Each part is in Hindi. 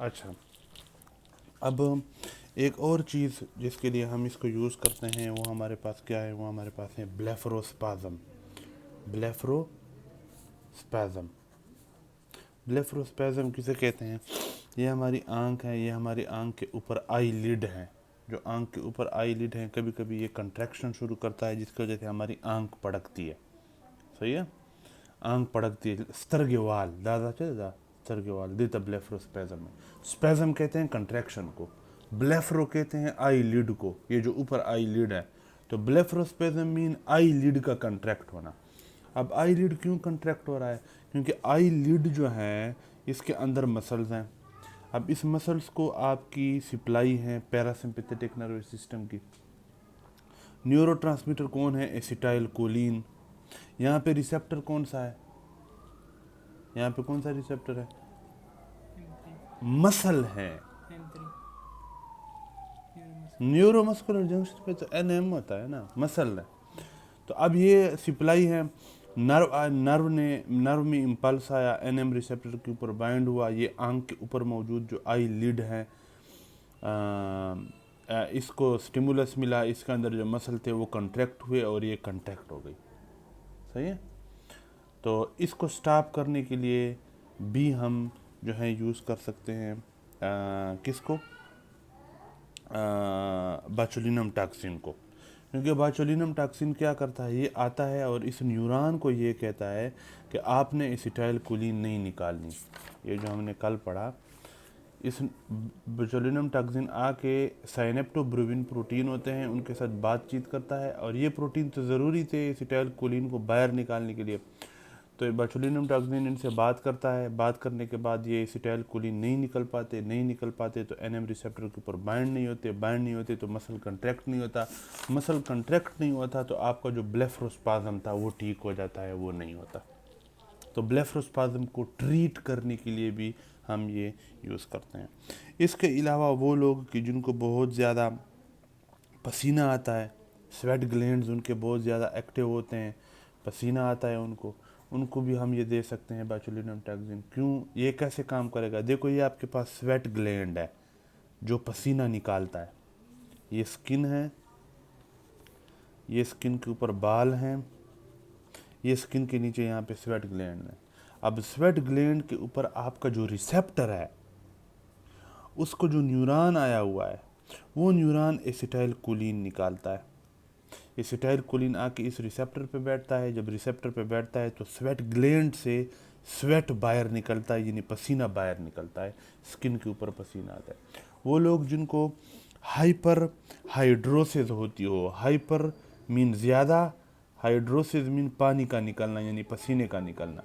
अच्छा, अब एक और चीज़ जिसके लिए हम इसको यूज़ करते हैं वो हमारे पास क्या है, वो हमारे पास है ब्लेफरोस्पाज्म। ब्लेफरोस्पाज्म ब्लेफरोस्पाज्म किसे कहते हैं? ये हमारी आंख है, ये हमारी आंख के ऊपर आई लिड है। जो आंख के ऊपर आई लिड है, कभी कभी ये कंट्रैक्शन शुरू करता है जिसकी वजह से हमारी आंख पड़कती है। सही है, आंख पड़कती है। स्तर्ग्यवाल दादा दा स्तर्ग्यवाल देता ब्लेफरोस्पैज्म में। स्पैज्म कहते हैं कंट्रैक्शन को, ब्लेफरो कहते हैं आई लिड को, ये जो ऊपर आई लिड है। तो ब्लेफरोस्पैज्म मीन आई लिड का कंट्रैक्ट होना। अब आई लिड क्यों कंट्रैक्ट हो रहा है? क्योंकि आई लिड जो है इसके अंदर मसल्स हैं। अब इस मसल्स को आपकी सप्लाई है पैरासिम्पैथेटिक नर्वस सिस्टम की। न्यूरोट्रांसमीटर कौन है? Acetyl choline. यहाँ पे रिसेप्टर कौन सा है? यहाँ पे कौन सा रिसेप्टर है? मसल है। न्यूरोमस्कुलर जंक्शन पे तो एनएम होता है ना, मसल है। तो अब ये सप्लाई है, नर्व में इम्पल्स आया, एनएम रिसेप्टर के ऊपर बाइंड हुआ, ये आंख के ऊपर मौजूद जो आई लिड है इसको स्टिमुलस मिला, इसके अंदर जो मसल थे वो कंट्रैक्ट हुए और ये कंट्रैक्ट हो गई। सही है। तो इसको स्टॉप करने के लिए भी हम जो है यूज़ कर सकते हैं किसको? बाचुलिनम टॉक्सिन को। क्योंकि बाचुलिनम टॉक्सिन क्या करता है, ये आता है और इस न्यूरॉन को ये कहता है कि आपने एसिटाइल कोलिन नहीं निकालनी। ये जो हमने कल पढ़ा, इस बोtulinum टॉक्सिन आके साइनेप्टोब्रुविन प्रोटीन होते हैं उनके साथ बातचीत करता है, और ये प्रोटीन तो ज़रूरी थे एसिटाइल कोलिन को बाहर निकालने के लिए। तो बोtulinum टॉक्सिन इनसे बात करता है, बात करने के बाद ये एसिटाइल कोलिन नहीं निकल पाते तो एनएम रिसेप्टर के ऊपर बाइंड नहीं होते तो मसल कंट्रैक्ट नहीं होता। मसल कंट्रैक्ट नहीं होता तो आपका जो ब्लेफरोस्पाज्म था वो ठीक हो जाता है, वो नहीं होता। तो ब्लेफरोस्पाज्म को ट्रीट करने के लिए भी हम ये यूज़ करते हैं। इसके अलावा वो लोग कि जिनको बहुत ज़्यादा पसीना आता है, स्वेट ग्लैंड्स उनके बहुत ज़्यादा एक्टिव होते हैं, पसीना आता है उनको भी हम ये दे सकते हैं बोtulinum टॉक्सिन। क्यों? ये कैसे काम करेगा? देखो, ये आपके पास स्वेट ग्लैंड है जो पसीना निकालता है, ये स्किन है, ये स्किन के ऊपर बाल हैं, ये स्किन के नीचे यहाँ पे स्वेट ग्लैंड है। अब स्वेट ग्लैंड के ऊपर आपका जो रिसेप्टर है, उसको जो न्यूरॉन आया हुआ है, वो न्यूरॉन एसिटाइल कोलिन निकालता है। एसिटाइल कोलिन आके इस रिसेप्टर पे बैठता है, जब रिसेप्टर पे बैठता है तो स्वेट ग्लैंड से स्वेट बाहर निकलता है, यानी पसीना बाहर निकलता है, स्किन के ऊपर पसीना आता है। वो लोग जिनको हाइपर हाइड्रोसिस होती हो, हाइपर मीन ज़्यादा, हाइड्रोसिस मीन पानी का निकलना यानी पसीने का निकलना,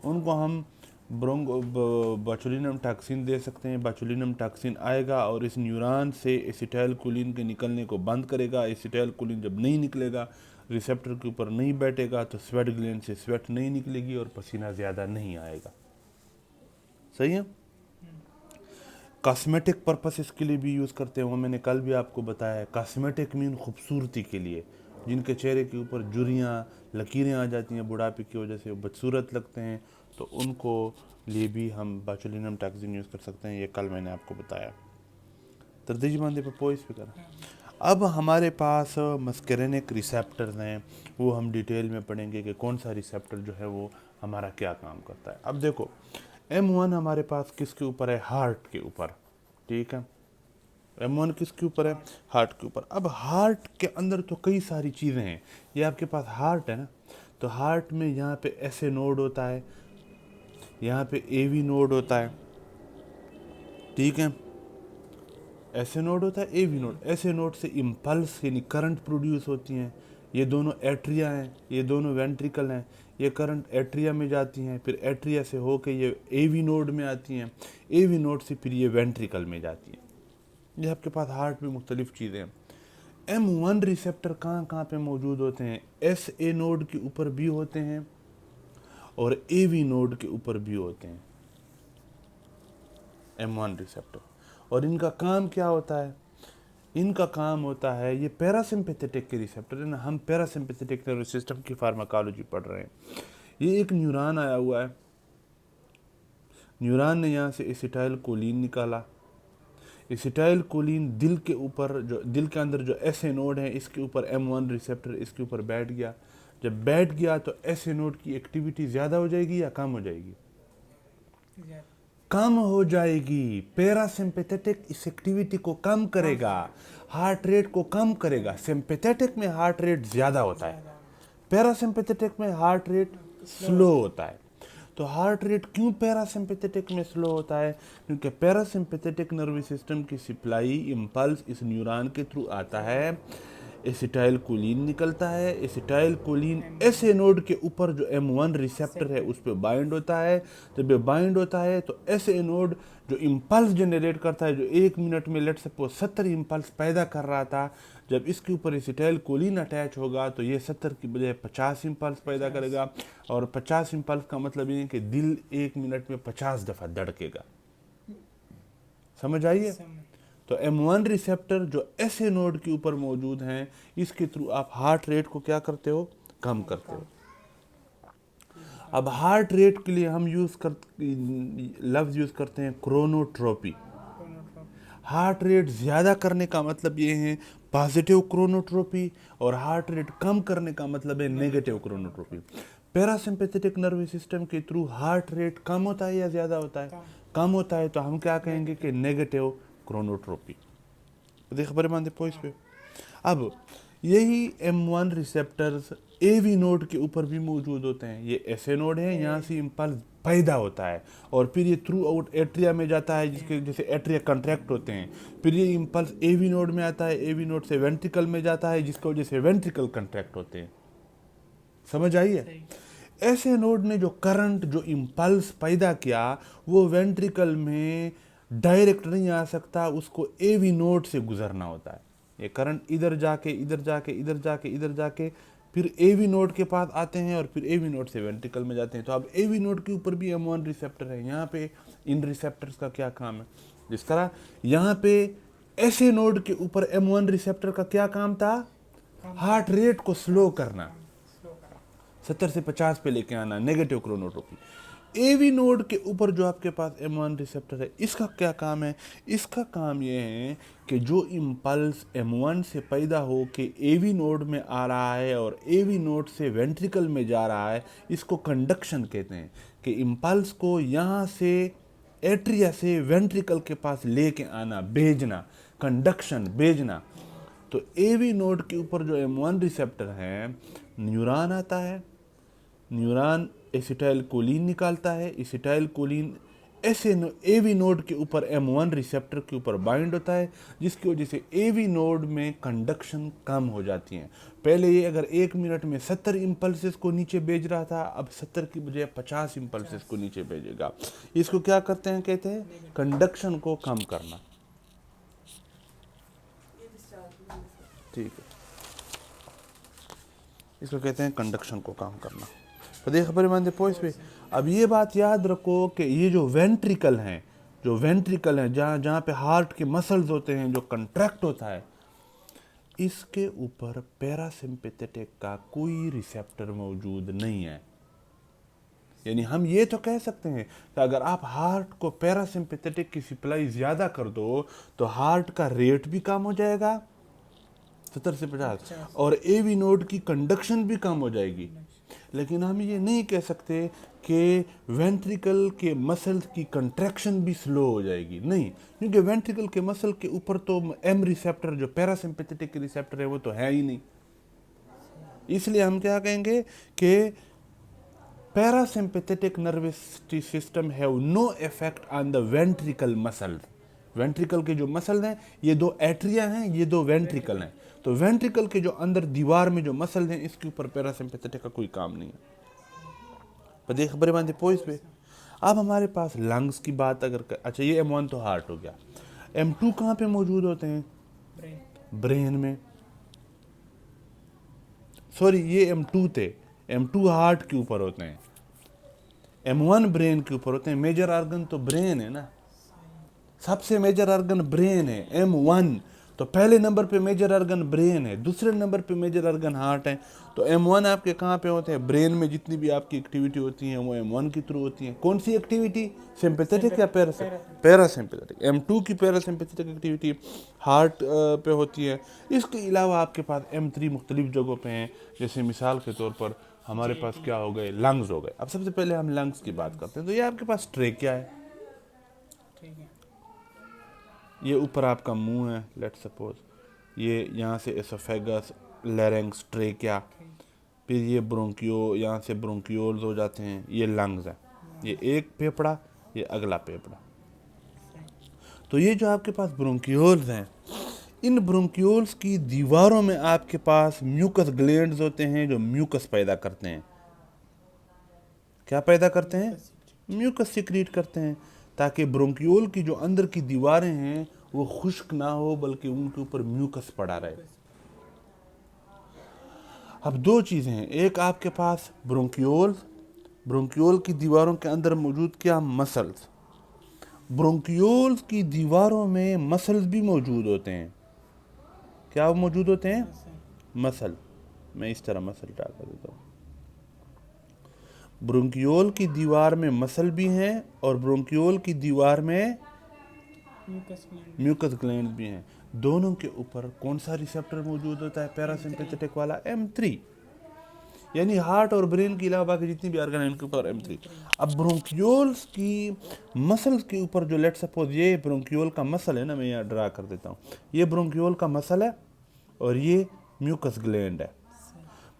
उनको हम बोtulinum टॉक्सिन दे सकते हैं। बोtulinum टॉक्सिन आएगा और इस न्यूरॉन से एसिटाइल कोलिन के निकलने को बंद करेगा। एसिटाइल कोलिन जब नहीं निकलेगा, रिसेप्टर के ऊपर नहीं बैठेगा, तो स्वेट ग्लैंड से स्वेट नहीं निकलेगी और पसीना ज़्यादा नहीं आएगा। सही है। कॉस्मेटिक पर्पस इसके लिए भी यूज़ करते हैं, वो मैंने कल भी आपको बताया है। कॉस्मेटिक मीन खूबसूरती के लिए, जिनके चेहरे के ऊपर जुरियाँ लकीरें आ जाती हैं बुढ़ापे की वजह से, वो बदसूरत लगते हैं, तो उनको लिए भी हम बोtulinum टॉक्सिन यूज़ कर सकते हैं। ये कल मैंने आपको बताया। तरदीजी बांधे पे पोइस पे कर। अब हमारे पास मस्करेनिक रिसेप्टर्स हैं, वो हम डिटेल में पढ़ेंगे कि कौन सा रिसेप्टर जो है वो हमारा क्या काम करता है। अब देखो, M1 हमारे पास किसके ऊपर है? हार्ट के ऊपर। ठीक है, M1 किसके ऊपर है? हार्ट के ऊपर। अब हार्ट के अंदर तो कई सारी चीज़ें हैं। ये आपके पास हार्ट है ना, तो हार्ट में यहाँ पे ऐसे नोड होता है, यहाँ पे AV नोड होता है। ठीक है, ऐसे नोड होता है, AV नोड। ऐसे नोड से इम्पल्स यानी करंट प्रोड्यूस होती हैं। ये दोनों एट्रिया हैं, ये दोनों वेंट्रिकल हैं। ये करंट एट्रिया में जाती हैं, फिर एट्रिया से होके ये AV नोड में आती हैं, AV नोड से फिर ये वेंट्रिकल में जाती हैं। ये आपके पास हार्ट में मुख्तलिफ चीज़ें हैं। M1 रिसेप्टर कहाँ कहाँ पे मौजूद होते हैं? SA नोड के ऊपर भी होते हैं और AV नोड के ऊपर भी होते हैं M1 रिसेप्टर। और इनका काम क्या होता है? इनका काम होता है, ये पैरासिम्पैथेटिक के रिसेप्टर है ना, हम पैरासिम्पैथेटिक नर्वस सिस्टम की फार्माकोलॉजी पढ़ रहे हैं। ये एक न्यूरॉन आया हुआ है, न्यूरॉन ने यहाँ से एसिटाइल कोलिन निकाला। एसिटाइल कोलिन दिल के ऊपर, जो दिल के अंदर जो एसए नोड है, इसके ऊपर M1 रिसेप्टर इसके ऊपर बैठ गया। जब बैठ गया तो एसए नोड की एक्टिविटी ज़्यादा हो जाएगी या कम हो जाएगी? कम हो जाएगी। पैरासिम्पैथेटिक इस एक्टिविटी को कम करेगा, हार्ट रेट को कम करेगा। सिंपैथेटिक में हार्ट रेट ज़्यादा होता है, पैरासिम्पैथेटिक में हार्ट रेट स्लो होता है। तो हार्ट रेट क्यों पैरासिम्पैथेटिक में स्लो होता है? क्योंकि पैरासिम्पैथेटिक नर्वस सिस्टम की सप्लाई इम्पल्स इस न्यूरॉन के थ्रू आता है, एसिटाइल कोलिन निकलता है। एसिटाइल कोलिन एसए नोड के ऊपर जो M1 रिसेप्टर है उस पर बाइंड होता है। जब ये बाइंड होता है तो एसए नोड जो इम्पल्स जनरेट करता है, जो 1 मिनट में लेट सपोज 70 इम्पल्स पैदा कर रहा था, जब इसके ऊपर एसिटाइल कोलिन अटैच होगा तो ये 70 की बजाय 50 इम्पल्स पैदा करेगा। और 50 इम्पल्स का मतलब ये है कि दिल 1 मिनट में 50 दफ़ा धड़केगा। समझ आइए? तो M1 रिसेप्टर जो एसए नोड के ऊपर मौजूद हैं, इसके थ्रू आप हार्ट रेट को क्या करते हो? कम करते हो। अब हार्ट रेट के लिए हम लफ्ज़ यूज़ करते हैं क्रोनोट्रोपी। हार्ट रेट ज़्यादा करने का मतलब ये है पॉजिटिव क्रोनोट्रोपी, और हार्ट रेट कम करने का मतलब है नेगेटिव क्रोनोट्रोपी। पैरासिम्पैथेटिक नर्वस सिस्टम के थ्रू हार्ट रेट कम होता है या ज़्यादा होता है? कम होता है, तो हम क्या कहेंगे कि नेगेटिव क्रोनोट्रोपी। देख बड़े मानते पॉइंट पे। अब यही M1 रिसेप्टर्स AV नोड के ऊपर भी मौजूद होते हैं। ये एसए नोड है, यहाँ से इम्पल्स पैदा होता है और फिर ये थ्रू आउट एट्रिया में जाता है, जिसके जैसे एट्रिया कंट्रैक्ट होते हैं। फिर ये इम्पल्स AV नोड में आता है, AV नोड से वेंट्रिकल में जाता है, जिसकी वजह से वेंट्रिकल कंट्रैक्ट होते हैं। समझ आई है? एसए नोड ने जो करंट, जो इम्पल्स पैदा किया, वो वेंट्रिकल में डायरेक्ट नहीं आ सकता, उसको AV नोड से गुजरना होता है। ये करंट इधर जाके इधर जाके इधर जाके इधर जाके फिर AV नोड के पास आते हैं और फिर AV नोड से वेंट्रिकल में जाते हैं। तो अब AV नोड के ऊपर भी M1 रिसेप्टर है। यहाँ पे इन रिसेप्टर्स का क्या काम है? जिस तरह यहाँ पे एसए नोड के ऊपर M1 रिसेप्टर का क्या काम था? हार्ट रेट को स्लो करना, 70 से 50 पे लेके आना, नेगेटिव क्रोनोट्रोपी। AV नोड के ऊपर जो आपके पास M1 रिसेप्टर है, इसका क्या काम है? इसका काम ये है कि जो इम्पल्स M1 से पैदा हो के AV नोड में आ रहा है और AV नोड से वेंट्रिकल में जा रहा है, इसको कंडक्शन कहते हैं। कि इम्पल्स को यहाँ से एट्रिया से वेंट्रिकल के पास लेके आना, भेजना, कंडक्शन, भेजना। तो AV नोड के ऊपर जो M1 रिसेप्टर है, न्यूरॉन आता है, न्यूरॉन एसिटाइल कोलिन निकालता है। एसिटाइल कोलिन AV नोड के ऊपर M1 रिसेप्टर के ऊपर बाइंड होता है, जिसकी वजह से AV नोड में कंडक्शन कम हो जाती है। पहले ये अगर 1 मिनट में 70 इम्पल्सेस को नीचे भेज रहा था, अब 70 की बजाय 50 इम्पल्सेस को नीचे भेजेगा। इसको क्या करते हैं? कहते हैं कंडक्शन को कम करना। ठीक है, इसको कहते हैं कंडक्शन को कम करना। तो देख बड़े मान पॉइंट पे। अब ये बात याद रखो कि ये जो वेंट्रिकल हैं, जहाँ पे हार्ट के मसल्स होते हैं, जो कंट्रैक्ट होता है, इसके ऊपर पैरासिम्पैथेटिक का कोई रिसेप्टर मौजूद नहीं है। यानी हम ये तो कह सकते हैं कि अगर आप हार्ट को पैरासिम्पैथेटिक की सप्लाई ज़्यादा कर दो तो हार्ट का रेट भी कम हो जाएगा 70 से 50, और AV नोड की कंडक्शन भी कम हो जाएगी। लेकिन हम ये नहीं कह सकते कि वेंट्रिकल के मसल की कंट्रैक्शन भी स्लो हो जाएगी, नहीं, क्योंकि वेंट्रिकल के मसल के ऊपर तो M रिसेप्टर, जो पैरासिम्पैथेटिक रिसेप्टर है, वो तो है ही नहीं। इसलिए हम क्या कहेंगे कि parasympathetic nervous system have no effect on the ventricle muscle. Ventricle के जो मसल हैं, ये 2 एट्रिया हैं, ये 2 वेंट्रिकल हैं। तो वेंट्रिकल के जो अंदर दीवार में जो मसल हैं, इसके ऊपर पैरासिम्पैथेटिक का कोई काम नहीं है। पर देख बड़े बांधे पॉइंट पे। अब हमारे पास लंग्स की बात अगर अच्छा, ये M1 तो हार्ट हो गया। M2 कहाँ पे मौजूद होते हैं? ब्रेन में। सॉरी, ये M2 थे, M2 हार्ट के ऊपर होते हैं, M1 ब्रेन के ऊपर होते हैं। मेजर ऑर्गन तो ब्रेन है ना, सबसे मेजर ऑर्गन ब्रेन है, M1। तो पहले नंबर पे मेजर ऑर्गन ब्रेन है, दूसरे नंबर पे मेजर ऑर्गन हार्ट है। तो M1 आपके कहाँ पे होते हैं? ब्रेन में जितनी भी आपकी एक्टिविटी होती है वो M1 के थ्रू होती है। कौन सी एक्टिविटी? सिंपैथेटिक या पैरासिम्पैथेटिक? M2 की पैरासिम्पैथेटिक एक्टिविटी हार्ट पे होती है। इसके अलावा आपके पास M3 मुख्तलिफ जगहों पे हैं, जैसे मिसाल के तौर पर हमारे पास क्या हो गए? लंग्स हो गए। अब सबसे पहले हम लंग्स की बात करते हैं। तो ये आपके पास ट्रेकिया है, ये ऊपर आपका मुंह है, लेट सपोज, ये यहाँ से एसोफेगस, लैरिंक्स, ट्रेकिया, फिर ये ब्रोंकियो, यहाँ से ब्रोंकियोल्स हो जाते हैं, ये लंग्स है। ये एक फेफड़ा, ये अगला फेफड़ा। तो ये जो आपके पास ब्रोंकियोल्स हैं, इन ब्रोंकियोल्स की दीवारों में आपके पास म्यूकस ग्लैंड्स होते हैं जो म्यूकस पैदा करते हैं। क्या पैदा करते हैं? म्यूकस सिक्रीट करते हैं, ताकि ब्रोंकियोल की जो अंदर की दीवारें हैं वो खुश्क ना हो, बल्कि उनके ऊपर म्यूकस पड़ा रहे। अब दो चीज़ें हैं, एक आपके पास ब्रोंकियोल की दीवारों के अंदर मौजूद क्या? मसल्स। ब्रोंकियोल की दीवारों में मसल्स भी मौजूद होते हैं। क्या मौजूद होते हैं? मसल। मैं इस तरह मसल डाल कर देता हूँ। ब्रोंकियोल की दीवार में मसल भी हैं और ब्रोंकियोल की दीवार में म्यूकस ग्लैंड भी हैं। दोनों के ऊपर कौन सा रिसेप्टर मौजूद होता है? पैरासिम्पैथेटिक वाला, M3। यानी हार्ट और ब्रेन के अलावा बाकी जितनी भी ऑर्गन है उनके ऊपर M3। अब ब्रोंकियोल्स की मसल्स के ऊपर जो, लेट सपोज ये ब्रोंकियोल का मसल है ना, मैं यहाँ ड्रा कर देता हूँ, ये ब्रोंकियोल का मसल है और ये म्यूकस ग्लैंड है।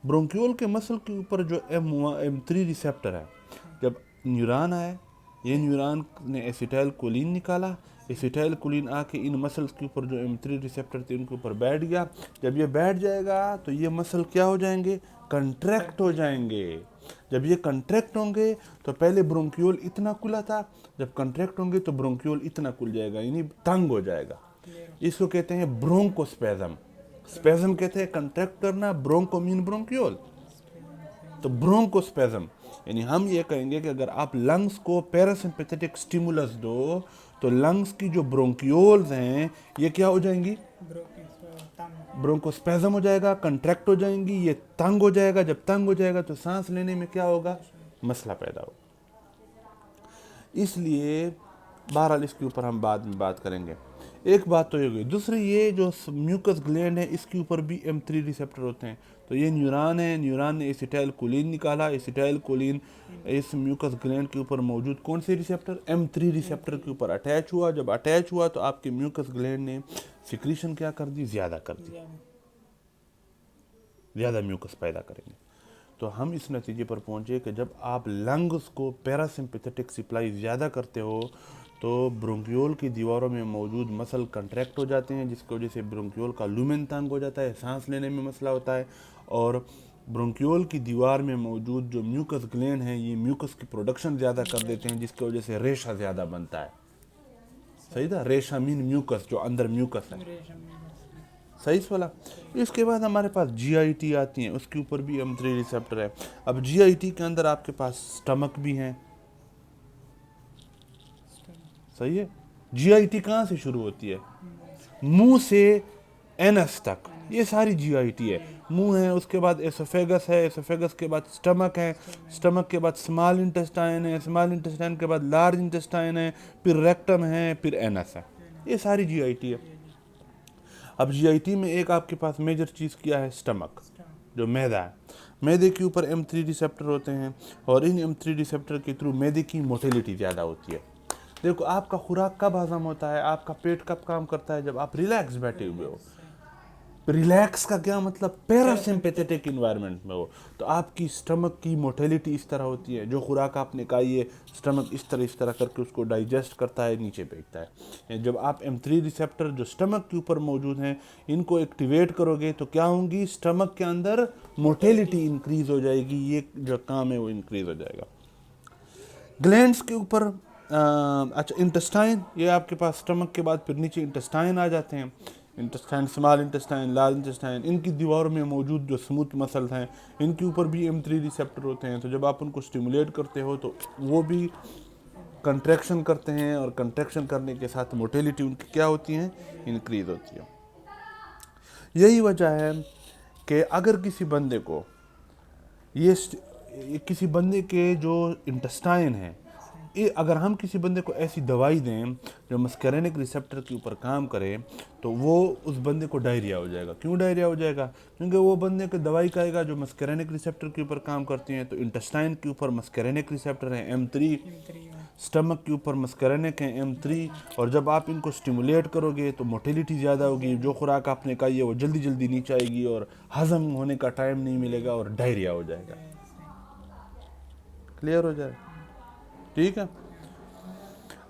ब्रोंकियोल के मसल के ऊपर जो M3 रिसेप्टर है, जब न्यूरॉन आए, ये न्यूरॉन ने एसिटाइल कोलिन निकाला, एसिटाइल कोलिन आके इन मसल्स के ऊपर जो M3 रिसेप्टर थे उनके ऊपर बैठ गया। जब ये बैठ जाएगा तो ये मसल क्या हो जाएंगे? कंट्रैक्ट हो जाएंगे। जब ये कंट्रैक्ट होंगे तो पहले ब्रोंकियोल इतना खुला था, जब कंट्रैक्ट होंगे तो ब्रोंकियोल इतना खुल जाएगा, यानी तंग हो जाएगा। इसको कहते हैं ब्रोंकोस्पेज्म। स्पेज्म कहते हैं कंट्रैक्ट करना, ब्रोंको मीन ब्रोंकियोल, तो ब्रोंकोस्पेज्म। यानी हम ये कहेंगे कि अगर आप लंग्स को पैरासिम्पैथेटिक स्टिमुलस दो तो लंग्स की जो ब्रोंकियोल्स हैं ये क्या हो जाएंगी? ब्रोंकोस्पेज्म हो जाएगा, कंट्रैक्ट हो जाएंगी, ये तंग हो जाएगा। जब तंग हो जाएगा तो सांस लेने में क्या होगा? मसला पैदा होगा। इसलिए बहरहाल इसके ऊपर हम बाद में बात करेंगे। एक बात तो ये गई। दूसरी, ये जो म्यूकस ग्लैंड है इसके ऊपर भी M3 रिसेप्टर होते हैं। तो ये न्यूरॉन है, न्यूरॉन ने एसिटाइल कोलिन निकाला, एसिटाइल कोलिन इस म्यूकस ग्लैंड के ऊपर मौजूद कौन से रिसेप्टर? M3 रिसेप्टर के ऊपर अटैच हुआ। जब अटैच हुआ तो आपके म्यूकस ग्लैंड ने सिक्रीशन क्या कर दी? ज़्यादा कर दी, ज़्यादा म्यूकस पैदा करेंगे। तो हम इस नतीजे पर पहुँचे कि जब आप लंग्स को पैरासिम्पैथेटिक सप्लाई ज़्यादा करते हो तो ब्रोंकियोल की दीवारों में मौजूद मसल कंट्रैक्ट हो जाते हैं, जिसकी वजह से ब्रोंकियोल का लूमेन तंग हो जाता है, सांस लेने में मसला होता है। और ब्रोंकियोल की दीवार में मौजूद जो म्यूकस ग्लैंड हैं ये म्यूकस की प्रोडक्शन ज़्यादा कर देते हैं, जिसकी वजह से रेशा ज़्यादा बनता है। सही था? रेशा मीन म्यूकस, जो अंदर म्यूकस है। सही वाला। इसके बाद हमारे पास GIT आती हैं, उसके ऊपर भी M3 रिसेप्टर है। अब GIT के अंदर आपके पास स्टमक भी हैं। सही है? GIT कहाँ से शुरू होती है? मुंह से एनस तक, ये सारी GIT है। मुंह है, उसके बाद एसोफेगस है, एसोफेगस के बाद स्टमक है, स्टमक के बाद स्मॉल इंटेस्टाइन है, स्मॉल इंटेस्टाइन के बाद लार्ज इंटेस्टाइन है, फिर रेक्टम है, फिर एनस है। ये सारी GIT है। अब GIT में एक आपके पास मेजर चीज़ क्या है? स्टमक, जो मैदा है। मैदे के ऊपर M3 रिसेप्टर होते हैं और इन M3 रिसेप्टर के थ्रू मैदे की मोटिलिटी ज़्यादा होती है। देखो, आपका खुराक कब हजम होता है, आपका पेट कब काम करता है? जब आप रिलैक्स बैठे हुए हो। रिलैक्स का क्या मतलब? पैरासिम्पैथेटिक इन्वायरमेंट में हो। तो आपकी स्टमक की मोटिलिटी इस तरह होती है, जो खुराक आपने खाई है स्टमक इस तरह करके उसको डाइजेस्ट करता है, नीचे फेंकता है। जब आप M3 रिसेप्टर जो स्टमक के ऊपर मौजूद हैं इनको एक्टिवेट करोगे तो क्या होंगी? स्टमक के अंदर मोटिलिटी इंक्रीज हो जाएगी, ये जो काम है वो इंक्रीज हो जाएगा। ग्लैंड्स के ऊपर अच्छा, इंटेस्टाइन, ये आपके पास स्टमक के बाद फिर नीचे इंटेस्टाइन आ जाते हैं। Intestine, small intestine, large intestine, इनकी दीवारों में मौजूद जो स्मूथ मसल्स हैं इनके ऊपर भी M3 रिसेप्टर होते हैं। तो जब आप उनको स्टिमुलेट करते हो तो वो भी कंट्रैक्शन करते हैं और कंट्रैक्शन करने के साथ मोटिलिटी उनकी क्या होती है? इंक्रीज होती है। यही वजह है कि अगर किसी बंदे को ये किसी बंदे के जो इंटेस्टाइन है, ये अगर हम किसी बंदे को ऐसी दवाई दें जो मस्करेनिक रिसेप्टर के ऊपर काम करे, तो वो उस बंदे को डायरिया हो जाएगा। क्यों डायरिया हो जाएगा? क्योंकि वो बंदे को दवाई खाएगा जो मस्करेनिक रिसेप्टर के ऊपर काम करती हैं। तो इंटेस्टाइन के ऊपर मस्करेनिक रिसेप्टर है M3, स्टमक के ऊपर मस्करेनिक है M3, और जब आप इनको स्टिमुलेट करोगे तो मोटिलिटी ज़्यादा होगी, जो खुराक आपने खाई है वो जल्दी जल्दी नीचे आएगी और हजम होने का टाइम नहीं मिलेगा और डायरिया हो जाएगा। क्लियर हो जाए? ठीक है।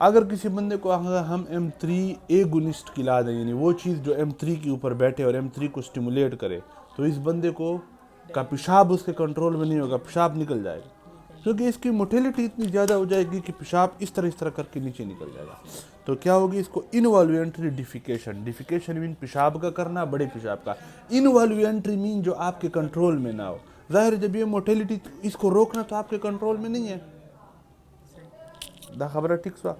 अगर किसी बंदे को अगर हम M3 एगोनिस्ट खिला दें, यानी वो चीज़ जो M3 के ऊपर बैठे और M3 को स्टिमुलेट करे, तो इस बंदे को का पेशाब उसके कंट्रोल में नहीं होगा, पेशाब निकल जाएगा, क्योंकि इसकी मोटिलिटी इतनी ज़्यादा हो जाएगी कि पेशाब इस तरह करके नीचे निकल जाएगा। तो क्या होगी? इसको इनवॉल्यूंटरी डिफिकेशन, डिफिकेशन मीन पेशाब का करना, बड़े पेशाब का। इनवॉल्यूंटरी मीन जो आपके कंट्रोल में ना हो। जाहिर जब ये मोटिलिटी, इसको रोकना तो आपके कंट्रोल में नहीं है। दा खबर ठीक सा।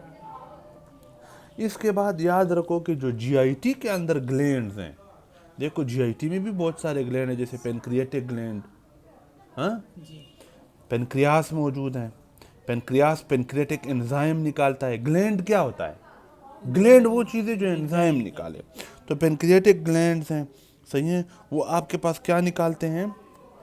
इसके बाद याद रखो कि जो GIT के अंदर ग्लैंड्स हैं, देखो GIT में भी बहुत सारे ग्लैंड हैं, जैसे पेनक्रियाटिक ग्लैंड, हाँ, पेनक्रियास मौजूद हैं। पेनक्रियास पेनक्रियाटिक एंजाइम निकालता है। ग्लैंड क्या होता है? ग्लैंड वो चीज़ें जो एंजाइम निकाले। तो पेनक्रियाटिक ग्लैंड्स हैं, सही है, वो आपके पास क्या निकालते हैं?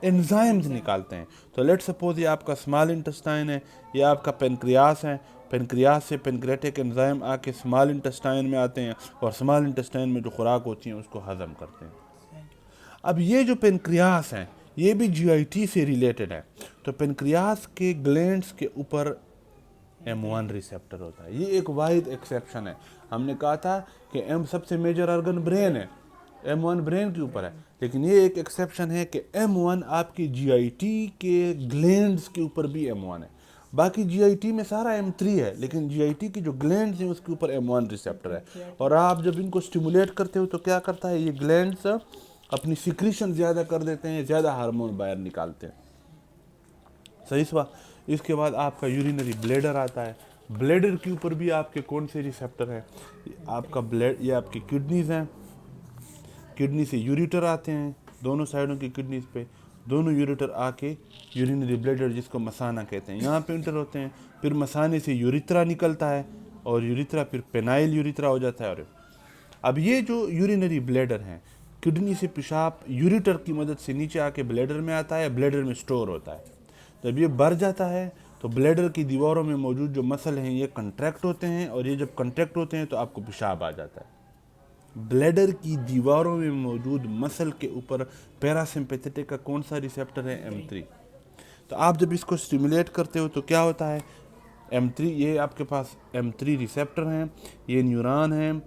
एंजाइम्स निकालते हैं। तो लेट सपोज ये आपका स्मॉल इंटेस्टाइन है, ये आपका पेनक्रियास है। पेनक्रियास से पेनक्रियाटिक एंजाइम आके स्मॉल इंटेस्टाइन में आते हैं और स्मॉल इंटेस्टाइन में जो खुराक होती है उसको हजम करते हैं। अब ये जो पेनक्रियास हैं, ये भी GIT से रिलेटेड है। तो पेनक्रियास के ग्लैंड्स के ऊपर M1 रिसेप्टर होता है। ये एक वाहिद एक्सेप्शन है। हमने कहा था कि सबसे मेजर ऑर्गन ब्रेन है, M1 ब्रेन के ऊपर है, लेकिन ये एक एक्सेप्शन है कि M1 आपकी GIT के ग्लैंड्स के ऊपर भी M1 है। बाकी GIT में सारा M3 है, लेकिन GIT की जो ग्लैंड्स हैं उसके ऊपर M1 रिसेप्टर है। और आप जब इनको स्टिमुलेट करते हो तो क्या करता है? ये ग्लैंड्स अपनी सिक्रीशन ज़्यादा कर देते हैं, ज़्यादा हार्मोन बाहर निकालते हैं। सही सवाल। इसके बाद आपका यूरिनरी ब्लैडर आता है। ब्लैडर के ऊपर भी आपके कौन से रिसेप्टर हैं? आपका ये आपकी किडनीज हैं। किडनी से यूरिटर आते हैं, दोनों साइडों की किडनीज पे दोनों यूरिटर आके यूरिनरी ब्लैडर, जिसको मसाना कहते हैं, यहाँ पे इंटर होते हैं। फिर मसाने से यूरित्रा निकलता है और यूरित्रा फिर पेनाइल यूरित्रा हो जाता है। और अब ये जो यूरिनरी ब्लैडर हैं, किडनी से पेशाब यूरिटर की मदद से नीचे आके ब्लैडर में आता है, ब्लैडर में स्टोर होता है। जब ये भर जाता है तो ब्लैडर की दीवारों में मौजूद जो मसल हैं ये कंट्रैक्ट होते हैं, और ये जब कंट्रैक्ट होते हैं तो आपको पेशाब आ जाता है। ब्लैडर की दीवारों में मौजूद मसल के ऊपर पैरासिम्पैथेटिक का कौन सा रिसेप्टर है? M3। तो आप जब इसको स्टिमुलेट करते हो तो क्या होता है? M3, ये आपके पास M3 रिसेप्टर हैं, ये न्यूरॉन हैं।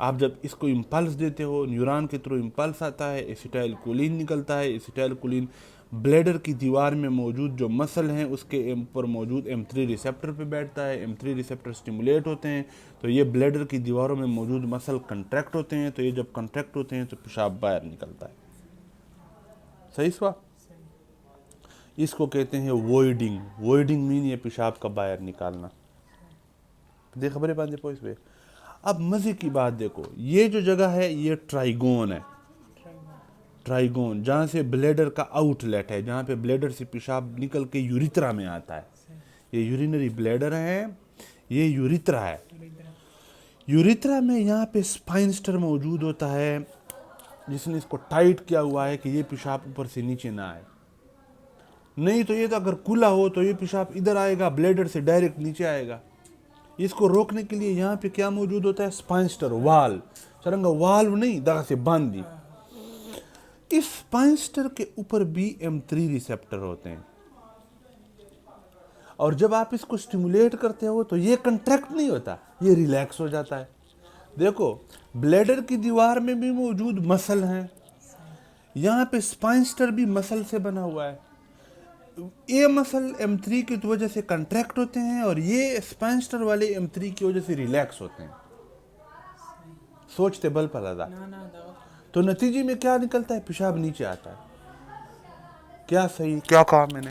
आप जब इसको इम्पल्स देते हो, न्यूरॉन के थ्रू इम्पल्स आता है, एसिटाइलकोलिन निकलता है। एसिटाइलकोलिन ब्लैडर की दीवार में मौजूद जो मसल हैं उसके ऊपर मौजूद M3 रिसेप्टर पे बैठता है। M3 रिसेप्टर स्टिमुलेट होते हैं तो ये ब्लैडर की दीवारों में मौजूद मसल कंट्रैक्ट होते हैं। तो ये जब कंट्रैक्ट होते हैं तो पेशाब बाहर निकलता है। सही सवाल। इसको कहते हैं वॉइडिंग। वॉइडिंग मीन ये पेशाब का बाहर निकालना। देख खबरें बांधे पोइस पे। अब मज़े की बात देखो, ये जो जगह है ये ट्राइगोन है। ट्राइगोन जहाँ से ब्लैडर का आउटलेट है, जहाँ पे ब्लैडर से पेशाब निकल के यूरित्रा में आता है। ये यूरिनरी ब्लैडर है, ये यूरित्रा है। यूरित्रा में यहाँ पे स्पाइंस्टर मौजूद होता है, जिसने इसको टाइट किया हुआ है कि ये पेशाब ऊपर से नीचे ना आए। नहीं तो ये तो अगर खुला हो तो ये पेशाब इधर आएगा, ब्लैडर से डायरेक्ट नीचे आएगा। इसको रोकने के लिए यहाँ पे क्या मौजूद होता है? स्पाइंस्टर, वाल्व। चरंगा वाल्व नहीं, दगा से बांध दी। इस स्पाइंस्टर के ऊपर भी M3 रिसेप्टर होते हैं, और जब आप इसको स्टिमुलेट करते हो तो ये कंट्रैक्ट नहीं होता, ये रिलैक्स हो जाता है। देखो, ब्लैडर की दीवार में भी मौजूद मसल हैं, यहाँ पे स्पाइंस्टर भी मसल से बना हुआ है। ये मसल M3 की वजह से कंट्रैक्ट होते हैं और ये स्पाइंस्टर वाले M3 की वजह से रिलैक्स होते हैं। सोचते बल पलादा। तो नतीजे में क्या निकलता है? पेशाब नीचे आता है। क्या सही, क्या कहा मैंने?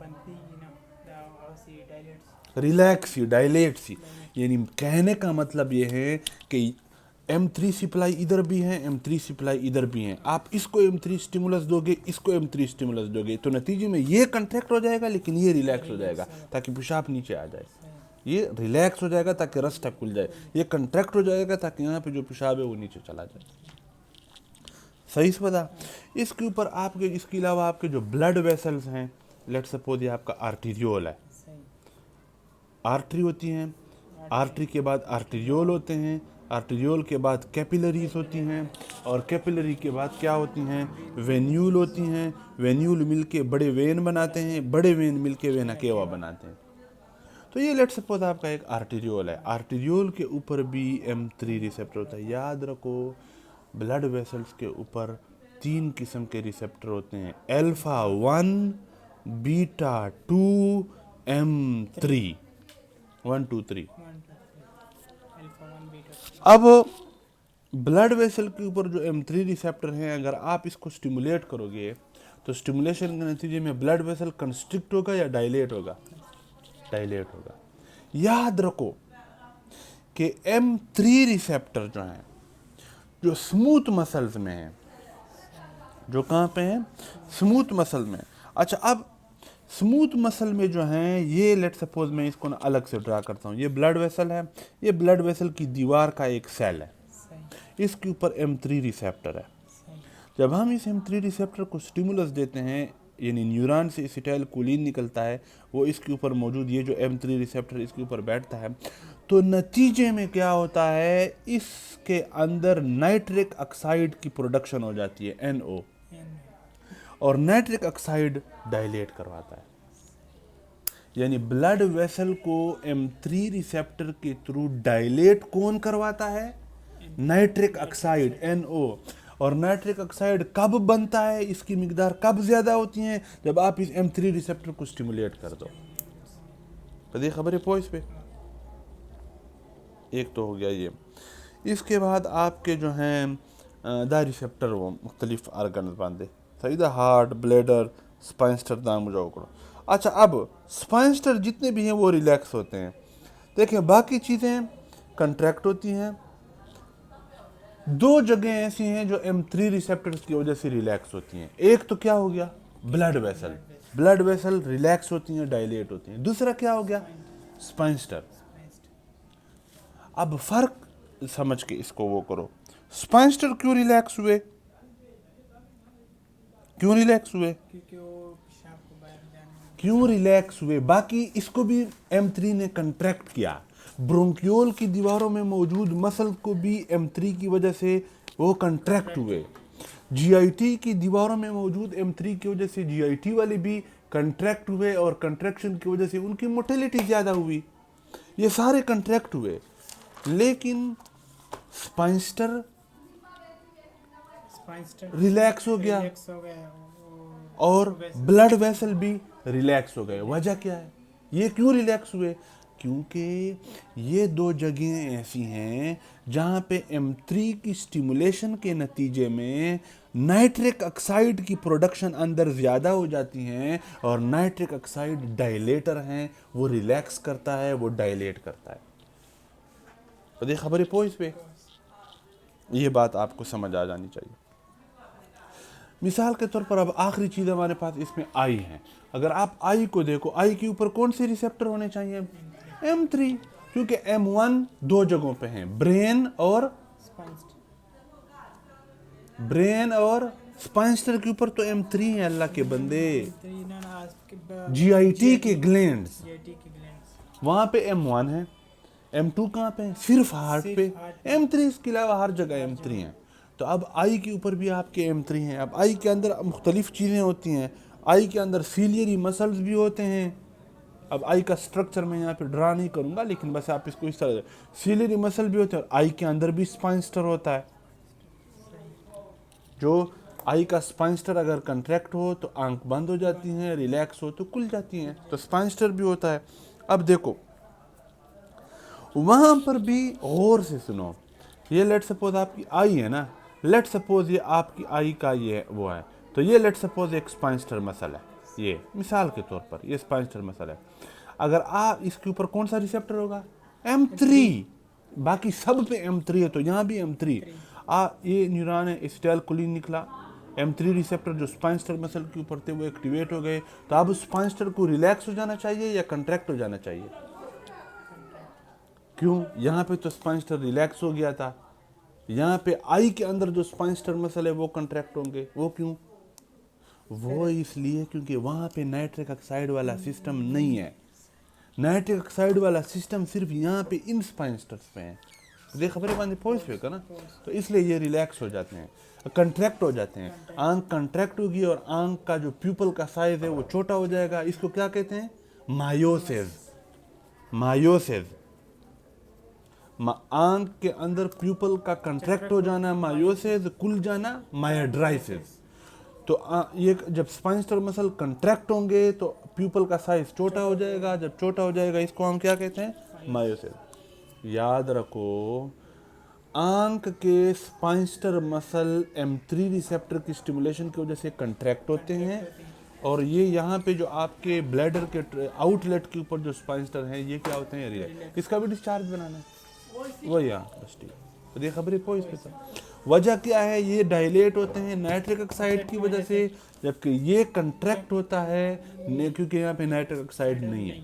बनती ना दा औसी डायलेट्स रिलैक्स ही, डायलेट सी। यानी कहने का मतलब ये है कि M3 सप्लाई इधर भी है, M3 सप्लाई इधर भी है। आप इसको M3 स्टिमुलस दोगे, इसको M3 स्टिमुलस दोगे, तो नतीजे में ये कंट्रैक्ट हो जाएगा लेकिन ये रिलैक्स हो जाएगा ताकि पेशाब नीचे आ जाए। ये रिलैक्स हो जाएगा ताकि रास्ता खुल जाए, ये कंट्रैक्ट हो जाएगा ताकि यहाँ पे जो पेशाब है वो नीचे चला जाए। सही से पता। इसके ऊपर आपके, इसके अलावा आपके जो ब्लड वेसल्स हैं, लेट्स सपोज ये आपका आर्टीरियोल है, आर्टरी होती हैं, आर्टरी के बाद आर्टीरियोल होते हैं, आर्टीरियोल के बाद कैपिलरीज होती हैं, और कैपिलरी के बाद क्या होती हैं, वेन्यूल होती हैं। वेन्यूल मिलके बड़े वेन बनाते हैं, बड़े वेन मिलके वेना केवा बनाते हैं। तो ये लेट्स सपोज आपका एक आर्टीरियोल है, आर्टीरियोल के ऊपर भी M3 रिसेप्टर होता है। याद रखो ब्लड वेसल्स के ऊपर 3 किस्म के रिसेप्टर होते हैं, alpha 1, beta 2, M3, 1 2 3। Alpha 1 beta. अब ब्लड वेसल के ऊपर जो M3 रिसेप्टर हैं, अगर आप इसको स्टिमुलेट करोगे तो स्टिमुलेशन के नतीजे में ब्लड वेसल कंस्ट्रिक्ट होगा या डायलेट होगा? डायलेट होगा। याद रखो कि M3 रिसेप्टर जो हैं, जो स्मूथ मसल्स में हैं, जो कहाँ पे हैं, स्मूथ मसल में। अच्छा, अब स्मूथ मसल में जो हैं, ये लेट सपोज मैं इसको ना अलग से ड्रा करता हूँ। ये ब्लड वेसल है, ये ब्लड वेसल की दीवार का एक सेल है, इसके ऊपर M3 रिसेप्टर है। जब हम इस M3 रिसेप्टर को स्टिमुलस देते हैं, यानी न्यूरॉन से एसिटाइलकोलिन निकलता है, वो इसके ऊपर मौजूद, ये जो M3 रिसेप्टर इसके ऊपर बैठता है, तो नतीजे में क्या होता है, इसके अंदर नाइट्रिक ऑक्साइड की प्रोडक्शन हो जाती है, NO, और नाइट्रिक ऑक्साइड डायलेट करवाता है। यानी ब्लड वेसल को M3 रिसेप्टर के थ्रू डायलेट कौन करवाता है? Nitric oxide, NO। और नाइट्रिक ऑक्साइड कब बनता है, इसकी मिकदार कब ज्यादा होती है? जब आप इस M3 रिसेप्टर को स्टिमुलेट कर दो। पता खबर है पॉइंट पे? एक तो हो गया ये। इसके बाद आपके जो हैं दा रिसेप्टर वो मुख्तलिफ आर्गन्स बांधे, सही दा, हार्ट, ब्लैडर, स्पाइंस्टर दाम जाओ करो। अच्छा, अब स्पाइंस्टर जितने भी हैं वो रिलैक्स होते हैं। देखें बाकी चीज़ें कंट्रैक्ट होती हैं। 2 जगह ऐसी हैं जो M3 रिसेप्टर्स की वजह से रिलैक्स होती हैं। एक तो क्या हो गया, blood vessel, blood vessel relax होती हैं, डायलेट होती हैं। दूसरा क्या हो गया, स्पाइंस्टर। अब फर्क समझ के इसको वो करो, स्पाइंस्टर क्यों रिलैक्स हुए, क्यों रिलैक्स हुए, क्योंकि वो पेशाब को बाहर जाने क्यों रिलैक्स हुए? बाकी इसको भी M3 ने कंट्रैक्ट किया। ब्रोंकियोल की दीवारों में मौजूद मसल को भी M3 की वजह से वो कंट्रैक्ट हुए। GIT की दीवारों में मौजूद M3 की वजह से GIT वाले भी कंट्रैक्ट हुए, और कंट्रैक्शन की वजह से उनकी मोटिलिटी ज़्यादा हुई। ये सारे कंट्रैक्ट हुए, लेकिन स्पाइंस्टर रिलैक्स हो गया, और ब्लड वेसल भी रिलैक्स हो गए। वजह क्या है, ये क्यों रिलैक्स हुए? क्योंकि ये 2 जगहें ऐसी हैं जहाँ पे M3 की स्टिमुलेशन के नतीजे में नाइट्रिक ऑक्साइड की प्रोडक्शन अंदर ज़्यादा हो जाती हैं, और नाइट्रिक ऑक्साइड डायलेटर हैं, वो रिलैक्स करता है, वो डायलेट करता है। तो ये खबर है पॉइंट पे, ये बात आपको समझ आ जानी चाहिए। मिसाल के तौर पर अब आखिरी चीज़ हमारे पास इसमें आई है। अगर आप आई को देखो, आई के ऊपर कौन से रिसेप्टर होने चाहिए? M3, क्योंकि M1 2 जगहों पे हैं, ब्रेन और स्पाइंस्टर के ऊपर तो M3 है। अल्लाह के बंदे, GIT के ग्लैंड्स वहां पे M1 है, M2 कहाँ पे है? सिर्फ हार्ट पे। M3 इसके अलावा हर जगह M3 है। तो अब आई के ऊपर भी आपके M3 हैं। अब आई के अंदर मुख्तलिफ चीज़ें होती हैं। आई के अंदर सीलियरी मसल्स भी होते हैं। अब आई का स्ट्रक्चर मैं यहाँ पे ड्रा नहीं करूँगा, लेकिन बस आप इसको इस तरह, सीलियरी मसल भी होते हैं, और आई के अंदर भी स्पाइंस्टर होता है। जो आई का स्पाइंस्टर अगर कंट्रैक्ट हो तो आंख बंद हो जाती हैं, रिलैक्स हो तो खुल जाती हैं, तो स्पाइंस्टर भी होता है। अब देखो वहाँ पर भी गौर से सुनो, ये लेट सपोज आपकी आई है ना, लेट सपोज ये आपकी आई का ये वो है, तो ये लेट सपोज एक स्पाइंस्टर मसल है, ये मिसाल के तौर पर ये स्पाइंस्टर मसल है। अगर आप इसके ऊपर कौन सा रिसेप्टर होगा, M3, बाकी सब पे M3 है तो यहाँ भी M3। ये न्यूरॉन है, एसिटाइलकोलिन निकला, M3 रिसेप्टर जो स्पाइंस्टर मसल के ऊपर थे वो एक्टिवेट हो गए, तो अब स्पाइंस्टर को रिलैक्स हो जाना चाहिए या कंट्रैक्ट हो जाना चाहिए? क्यों? यहाँ पे तो स्पाइंस्टर रिलैक्स हो गया था, यहाँ पे आई के अंदर जो स्पाइंस्टर मसल है वो कंट्रैक्ट होंगे। वो क्यों? वो इसलिए क्योंकि वहाँ पे नाइट्रिक ऑक्साइड वाला सिस्टम नहीं है। नाइट्रिक ऑक्साइड वाला सिस्टम सिर्फ यहाँ पे इन स्पाइंस्टर्स पे है। देख खबर बांधी पोइस पे का ना, तो इसलिए ये रिलैक्स हो जाते हैं, कंट्रैक्ट हो जाते हैं। आंख कंट्रैक्ट होगी और आंख का जो प्यूपल का साइज है वो छोटा हो जाएगा। इसको क्या कहते हैं? मायोसिस। मायोसिस, आंख के अंदर प्यूपल का कंट्रैक्ट हो जाना मायोसिस, खुल जाना मायोड्राइसिस। तो ये जब स्पाइंस्टर मसल कंट्रैक्ट होंगे तो प्यूपल का साइज छोटा हो जाएगा। जब छोटा हो जाएगा इसको हम क्या कहते हैं? मायोसिस। याद रखो, आंख के स्पाइंस्टर मसल M3 रिसेप्टर की स्टिमुलेशन की वजह से कंट्रैक्ट होते हैं, और ये यहाँ पे जो आपके ब्लैडर के आउटलेट के ऊपर जो स्पाइंस्टर हैं ये क्या होते हैं? रिलैक्स। इसका भी डिस्चार्ज बनाना है वही। यहाँ बस ठीक, तो ये खबर है इस पे। वजह क्या है? ये डायलेट होते हैं नाइट्रिक ऑक्साइड की वजह से, जबकि ये कंट्रैक्ट होता है क्योंकि यहाँ पे नाइट्रिक ऑक्साइड नहीं है।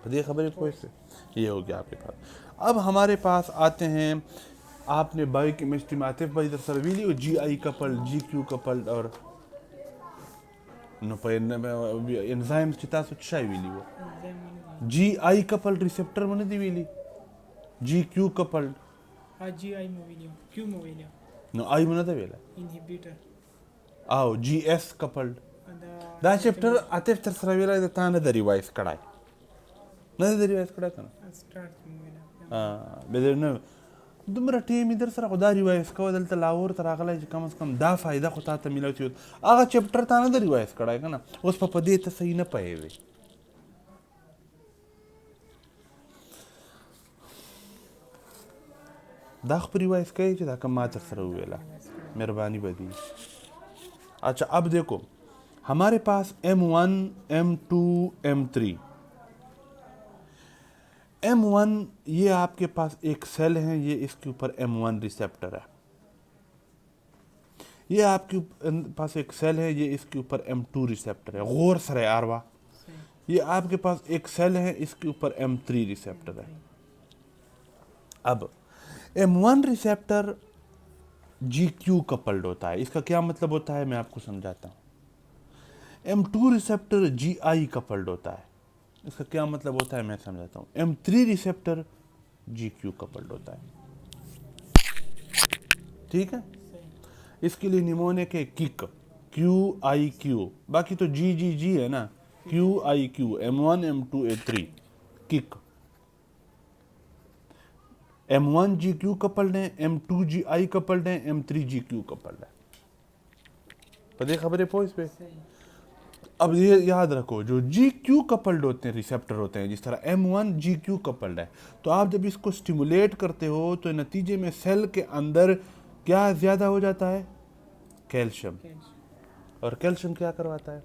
तो ये खबर है इस पे। ये हो गया आपके पास। अब हमारे पास आते हैं, आपने बायोकेमिस्ट्री में आतिफ भाई इधर सर्विली और GI कपल्ड, GQ कपल्ड और एंजाइम चिता सुचाई विली वो GI कपल्ड रिसेप्टर मने दी विली, GQ कपल्ड GI मोविलियो, Q मोविलियो नो आई मने दा वेला इनहिबिटर आओ GS कपल्ड दा चैप्टर आतिफ तर सर्विला दा ताने दा रिवाइज कडाई न दा रिवाइज कडाई कना स्टार्ट मोविलियो। हां बेदर न दुमरा टीम इधर सर खुदा रिवाइज का दलता लाहौर तरागला कम से कम दा फायदा खुदा त मिलती हो आगा चैप्टर ताने दा रिवाइज कडाई कना उस पर पदे त सही न पाए वे। दाख पर रिवाइज कहे दा कम मातर सर वेला मेहरबानी बदी। अच्छा अब देखो हमारे पास M1, M2, M3। M1 ये आपके पास एक सेल है, ये इसके ऊपर M1 रिसेप्टर है। ये आपके पास एक सेल है, ये इसके ऊपर M2 रिसेप्टर है। गौर सरे आरवा, ये आपके पास एक सेल है, इसके ऊपर M3 रिसेप्टर है। अब M1 रिसेप्टर GQ कपल्ड होता है। इसका क्या मतलब होता है मैं आपको समझाता हूँ। M2 रिसेप्टर GI कपल्ड होता है। इसका क्या मतलब होता है मैं समझाता हूँ। M3 रिसेप्टर GQ कपल्ड होता है। ठीक है, इसके लिए निमोनिक है किक, QIQ, बाकी तो GGG है ना, QIQ, M1, M2, A3, kick. M1 GQ coupled है, M2 GI कपल्ड है, M3 GQ कपल्ड है। पता खबर है पोइस पे। अब ये याद रखो, जो GQ कपल्ड होते हैं रिसेप्टर होते हैं, जिस तरह M1 GQ कपल्ड है, तो आप जब इसको स्टिमुलेट करते हो तो नतीजे में सेल के अंदर क्या ज़्यादा हो जाता है? कैल्शियम। और कैल्शियम क्या करवाता है?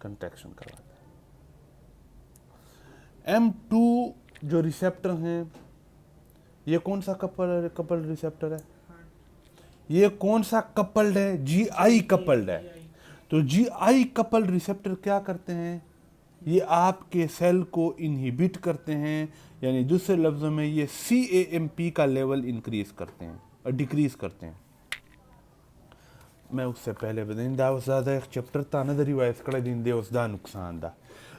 कंट्रैक्शन करवाता है। M2 जो रिसेप्टर हैं, ये कौन सा कपल्ड रिसेप्टर है? ये कौन सा कपल्ड है? GI कपल्ड है। तो GI कपल्ड रिसेप्टर क्या करते हैं? ये आपके सेल को इनहिबिट करते हैं, यानी दूसरे लफ्ज़ों में ये CAMP का लेवल इंक्रीज करते हैं और डिक्रीज करते हैं। मैं उससे पहले बता ज़्यादा एक चैप्टर ताना द रिवाइज कर दिन दे उसदा नुकसान दा।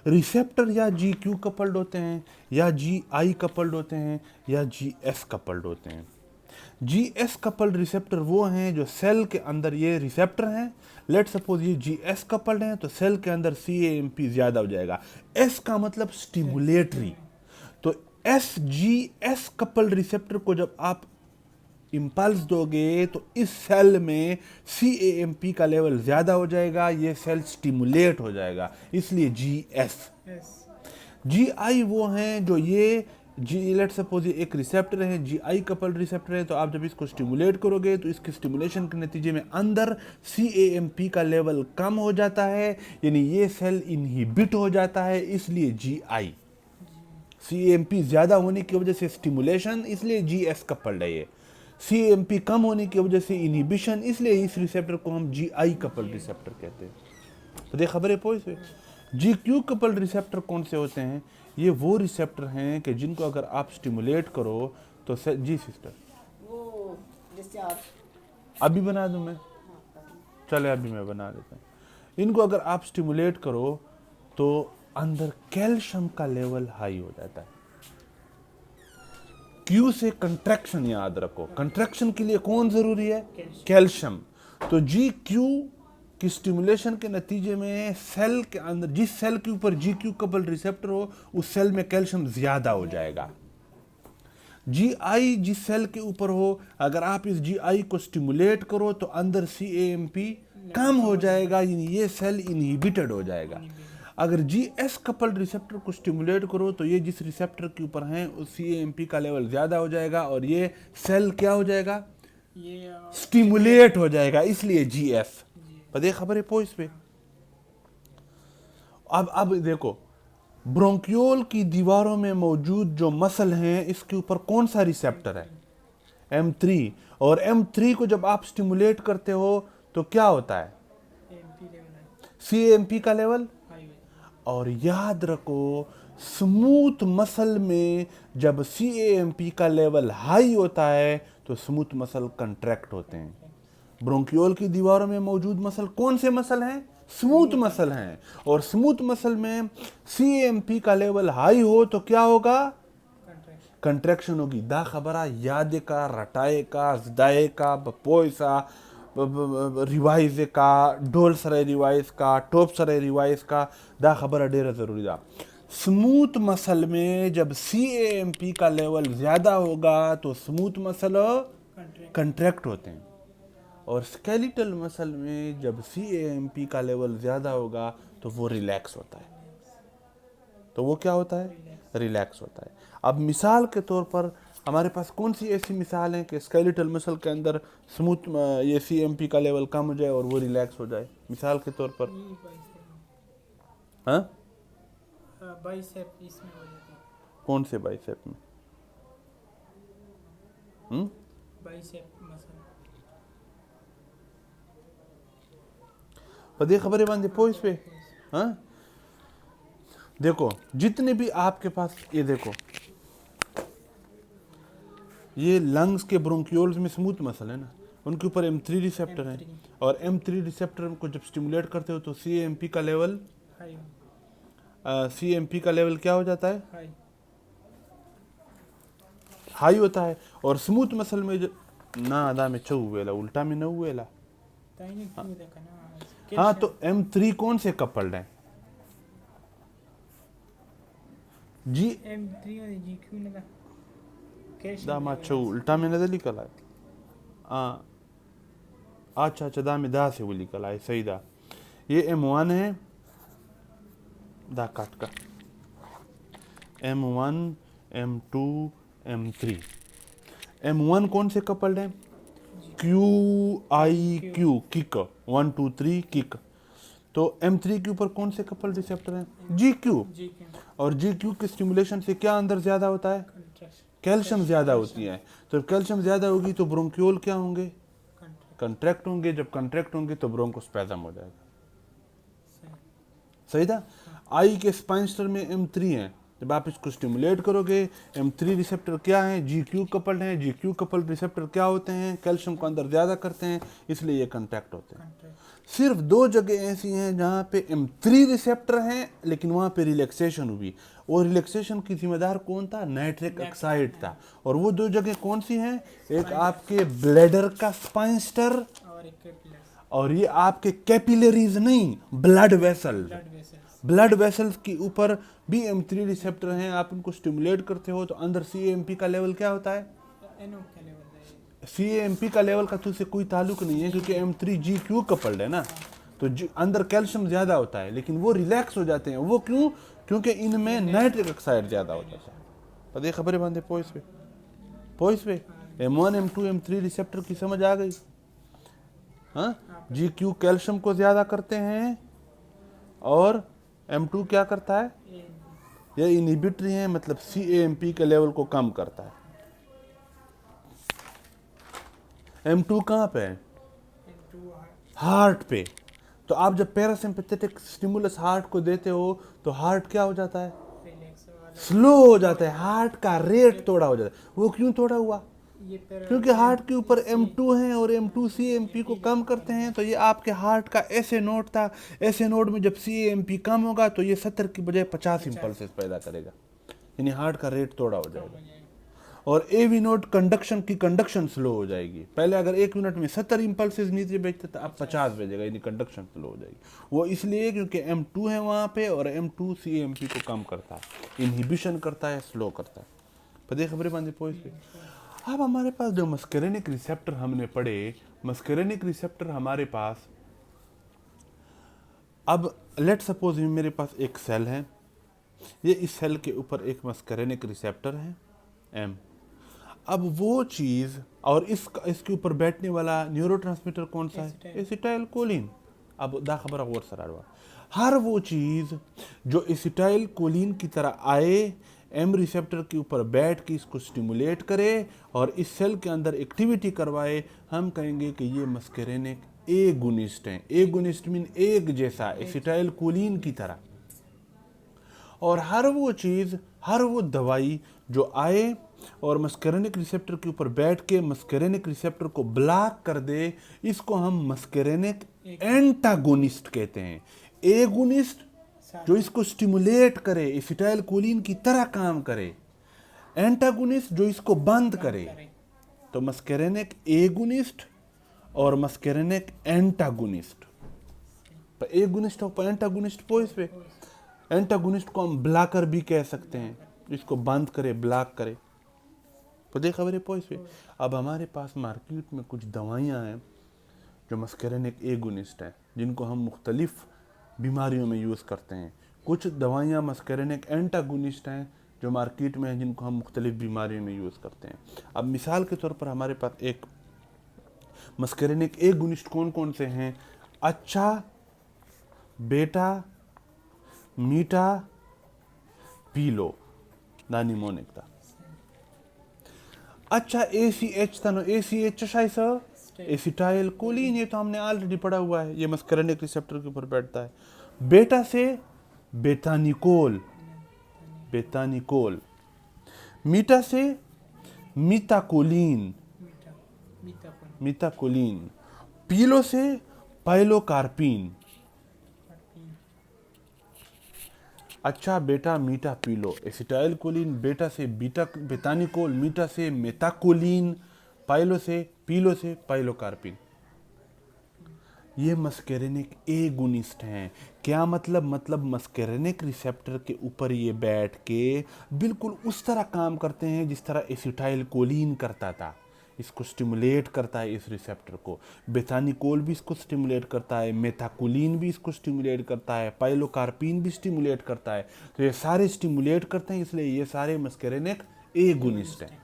रिसेप्टर या GQ कपल्ड होते हैं, या GI कपल्ड होते हैं, या GS कपल्ड होते हैं। GS कपल्ड रिसेप्टर वो हैं जो सेल के अंदर, ये रिसेप्टर हैं, लेट सपोज ये GS कपल्ड हैं, तो सेल के अंदर CAMP ज़्यादा हो जाएगा। S का मतलब स्टिमुलेटरी। तो SGS कपल्ड रिसेप्टर को जब आप इम्पल्स दोगे तो इस सेल में CAMP का लेवल ज़्यादा हो जाएगा, ये सेल स्टिमुलेट हो जाएगा, इसलिए GS। GI वो हैं जो ये जी लेट सपोज ये एक रिसेप्टर है, जी आई कपल्ड रिसेप्टर है, तो आप जब इसको स्टिमुलेट करोगे तो इसके स्टिमुलेशन के नतीजे में अंदर CAMP का लेवल कम हो जाता है, यानी ये सेल इनहिबिट हो जाता है, इसलिए GI। CAMP ज़्यादा होने की वजह से स्टिमुलेशन, इसलिए GS कपल्ड है ये। CAMP कम होने की वजह से इनहिबिशन, इसलिए इस रिसेप्टर को हम GI कपल्ड रिसेप्टर कहते हैं। तो ये खबर है पॉइंट से। GQ कपल्ड रिसेप्टर कौन से होते हैं? ये वो रिसेप्टर हैं कि जिनको अगर आप स्टिमुलेट करो तो जी सिस्टर वो जैसे आप अभी बना दूं मैं, चले अभी मैं बना देता हूँ। इनको अगर आप स्टिमुलेट करो तो अंदर कैल्शियम का लेवल हाई हो जाता है। क्यू से कंट्रैक्शन याद रखो, कंट्रैक्शन के लिए कौन जरूरी है? कैल्शियम। तो जी क्यू की स्टिमुलेशन के नतीजे में सेल के अंदर, जिस सेल के ऊपर जी क्यू कपल्ड रिसेप्टर हो उस सेल में कैल्शियम ज्यादा हो जाएगा। जी आई जिस सेल के ऊपर हो, अगर आप इस जी आई को स्टिमुलेट करो तो अंदर CAMP कम हो जाएगा, यानी ये सेल इनहिबिटेड हो जाएगा। अगर GS कपल्ड रिसेप्टर को स्टिमुलेट करो तो ये जिस रिसेप्टर के ऊपर हैं उस CAMP का लेवल ज्यादा हो जाएगा और ये सेल क्या हो जाएगा? ये स्टिमुलेट हो जाएगा, इसलिए GS। पता है खबर है पोइस पे। अब देखो, ब्रोंकियोल की दीवारों में मौजूद जो मसल हैं इसके ऊपर कौन सा रिसेप्टर है? M3। और M3 को जब आप स्टिमुलेट करते हो तो क्या होता है? MP लेवल है, CAMP का लेवल। हाई है। और याद रखो, स्मूथ मसल में जब CAMP का लेवल हाई होता है तो स्मूथ मसल कंट्रैक्ट होते हैं। ब्रोंकियोल की दीवारों में मौजूद मसल कौन से मसल हैं? स्मूथ मसल हैं। और स्मूथ मसल में CAMP का लेवल हाई हो तो क्या होगा? कंट्रैक्शन। कंट्रैक्शन होगी। दा खबरा याद का, रटाए का, जदाए का, बपोयसा, रिवाइज का, डोल सरे रिवाइज का, टॉप सरे रिवाइज का, दा खबर डेरा जरूरी दा। स्मूथ मसल में जब CAMP का लेवल ज्यादा होगा तो स्मूथ मसल कंट्रैक्ट होते हैं, और स्केलेटल मसल में जब CAMP का लेवल ज़्यादा होगा तो वो रिलैक्स होता है। तो वो क्या होता है? रिलैक्स होता है। अब मिसाल के तौर पर हमारे पास कौन सी ऐसी मिसाल है कि स्केलेटल मसल के अंदर स्मूथ ये CAMP का लेवल कम हो जाए और वो रिलैक्स हो जाए? मिसाल के तौर पर ये बाइसेप, हाँ, बाइसेप इसमें हो जाती है, कौन से बाइसेप में? Bicep muscle. पता खबर बांधे पोइस पे। हाँ, देखो जितने भी आपके पास, ये देखो ये लंग्स के ब्रोंकियोल्स में स्मूथ मसल है ना, उनके ऊपर M3 रिसेप्टर है, और M3 रिसेप्टर को जब स्टिमुलेट करते हो तो CAMP का लेवल हाई CAMP का लेवल क्या हो जाता है? हाई हाई होता है। और स्मूथ मसल में ना आधा में छू हुएला, उल्टा में न हुएला। ताइने क्यों देखा ना। हाँ, तो M3 कौन से कपल्ड हैं? जी M3 और GQ ने का कैश दामा छू उल्टा में नजर निकल आए। अच्छा दा में दा से वो निकल आए, सही दा। ये M1 है, दा काट का M1 M2 M3। M1 कौन से कपल्ड हैं? QIQ, kick, 1 2 3 kick. तो M3 के ऊपर कौन से कपल्ड रिसेप्टर हैं? GQ। GQ और GQ के स्टिमुलेशन से क्या अंदर ज्यादा होता है? कंट्रैक्शन, कैल्शियम ज्यादा होती है। तो कैल्शियम ज्यादा होगी तो ब्रोंकियोल क्या होंगे? कंट्रैक्शन। कंट्रैक्ट होंगे। जब कंट्रैक्ट होंगे तो ब्रोंकोस्पैज्म हो जाएगा। सही। सही था। आई के स्पाइंस्टर में M3 है, जब आप इसको स्टिमुलेट करोगे, M3 रिसेप्टर क्या है? GQ कपल्ड हैं। GQ कपल्ड रिसेप्टर क्या होते हैं? कैल्शियम को अंदर ज्यादा करते हैं, इसलिए ये कंट्रैक्ट होते हैं। सिर्फ 2 जगह ऐसी हैं जहाँ पे M3 रिसेप्टर हैं लेकिन वहाँ पे रिलैक्सेशन हुई। और रिलैक्सेशन की जिम्मेदार कौन था? नाइट्रिक ऑक्साइड था। और वो 2 जगह कौन सी हैं? एक आपके ब्लैडर का स्पाइंस्टर, और एक कैपिलर्स, और ये आपके कैपिलरीज नहीं, blood vessel. Blood vessels. Blood vessels के ऊपर भी M3 रिसेप्टर हैं। आप उनको स्टिमुलेट करते हो तो अंदर CAMP का लेवल क्या होता है? NO का लेवल है। CAMP का लेवल का तो उससे कोई ताल्लुक नहीं है, क्योंकि M3 GQ कपल्ड है ना, तो अंदर कैल्शियम ज्यादा होता है, लेकिन वो रिलैक्स हो जाते हैं। वो क्यों? क्योंकि इनमें नाइट्रिक ऑक्साइड ज्यादा होता है। पता ये खबरें बांधे पोइस पे M1 M2 M3 रिसेप्टर की समझ आ गई। हाँ, GQ कैल्शियम को ज़्यादा करते हैं और M2 क्या करता है, ये इनहिबिटरी है, मतलब CAMP के लेवल को कम करता है। M2 कहाँ पे है, हार्ट पे। तो आप जब पैरासिम्पैथेटिक स्टिमुलस हार्ट को देते हो तो हार्ट क्या हो जाता है, स्लो हो जाता है, हार्ट का रेट थोड़ा हो जाता है। वो क्यों थोड़ा हुआ, क्योंकि हार्ट के ऊपर M2 है और M2 CAMP को कम करते हैं। तो ये आपके हार्ट का ऐसे नोड था, ऐसे नोड में जब CAMP कम होगा तो ये 70 की बजाय 50 इम्पल्सेस पैदा करेगा, यानी हार्ट का रेट थोड़ा हो जाएगा। और AV नोड कंडक्शन की कंडक्शन स्लो हो जाएगी। पहले अगर 1 मिनट में 70 इम्पल्सेस नीचे भेजते तो अब 50 भेजेगा, यानी कंडक्शन स्लो हो जाएगी। वो इसलिए क्योंकि M2 है वहाँ पे और M2 CAMP को कम करता है, इनहिबिशन करता है, स्लो करता है। पता खबरें बांधे पोइस पे। अब हमारे पास जो मस्करेनिक रिसेप्टर हमने पढ़े, मस्करेनिक रिसेप्टर हमारे पास, अब लेट सपोज मेरे पास एक सेल है, ये इस सेल के ऊपर एक मस्करेनिक रिसेप्टर है M। अब वो चीज़ और इसके ऊपर बैठने वाला न्यूरोट्रांसमीटर कौन सा है, एसिटाइल कोलिन। अब दा खबर गौर सरारवा, हर वो चीज़ जो एसिटाइल कोलिन की तरह आए, M रिसेप्टर के ऊपर बैठ के इसको स्टिमुलेट करे और इस सेल के अंदर एक्टिविटी करवाए, हम कहेंगे कि ये मस्करेनिक एगोनिस्ट हैं। एगोनिस्ट मीन एक जैसा, एसिटाइल कोलिन की तरह। और हर वो चीज़, हर वो दवाई जो आए और मस्करेनिक रिसेप्टर के ऊपर बैठ के मस्करेनिक रिसेप्टर को ब्लॉक कर दे, इसको हम मस्करेनिक एंटागोनिस्ट कहते हैं। एगोनिस्ट जो इसको स्टिमुलेट करे, एसिटाइल कोलिन की तरह काम करे, एंटागोनिस्ट जो इसको बंद करे। तो मस्करेनिक एगोनिस्ट और मस्करेनिक एंटागोनिस्ट। एगोनिस्ट और एंटागोनिस्ट पोइस पे। एंटागोनिस्ट को हम ब्लॉकर भी कह सकते हैं, इसको बंद करे, ब्लॉक करे। तो देखा मेरे पोइस पे। अब हमारे पास मार्केट में कुछ दवाइयाँ हैं जो मस्करेनिक एगोनिस्ट हैं, जिनको हम मुख्तलिफ बीमारियों में यूज़ करते हैं। कुछ दवाइयाँ मस्करेनिक एंटागोनिस्ट हैं जो मार्केट में हैं, जिनको हम मुख्तलिफ बीमारियों में यूज़ करते हैं। अब मिसाल के तौर पर हमारे पास एक मस्करेनिक एगोनिस्ट कौन कौन से हैं, अच्छा, बेटा, मीटा, पीलो, नानिमोनिक था। अच्छा ACH था ना, ACH शायद एसिटाइल कोलिन, ये तो हमने ऑलरेडी पढ़ा हुआ है, ये मस्करेनिक रिसेप्टर के ऊपर बैठता है। बेटा से बेटानिकोल, बेटानिकोल। मीटा से मीताकोलिन, मीताकोलिन। पीलो से पाइलोकार्पिन। अच्छा, बेटा, मीटा, पीलो। एसिटाइल कोलिन बेटा से बेटानिकोल, मीटा से मेताकोलिन, पाइलो से पीलो से पाइलोकार्पिन। ये मस्करेनिक एगोनिस्ट हैं। क्या मतलब मस्करेनिक रिसेप्टर के ऊपर ये बैठ के बिल्कुल उस तरह काम करते हैं जिस तरह एसिटाइल कोलिन करता था। इसको स्टिमुलेट करता है, इस रिसेप्टर को। बेथानिकोल भी इसको स्टिमुलेट करता है, मेथाकोलिन भी इसको स्टिमुलेट करता है, पाइलोकार्पिन भी स्टिमुलेट करता है। तो ये सारे स्टिमुलेट करते हैं, इसलिए ये सारे मस्करेनिक एगोनिस्ट हैं।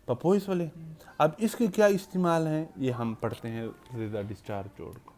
पपोइस वाले। अब इसके क्या इस्तेमाल हैं, ये हम पढ़ते हैं रिदा डिस्चार्ज जोड़ को।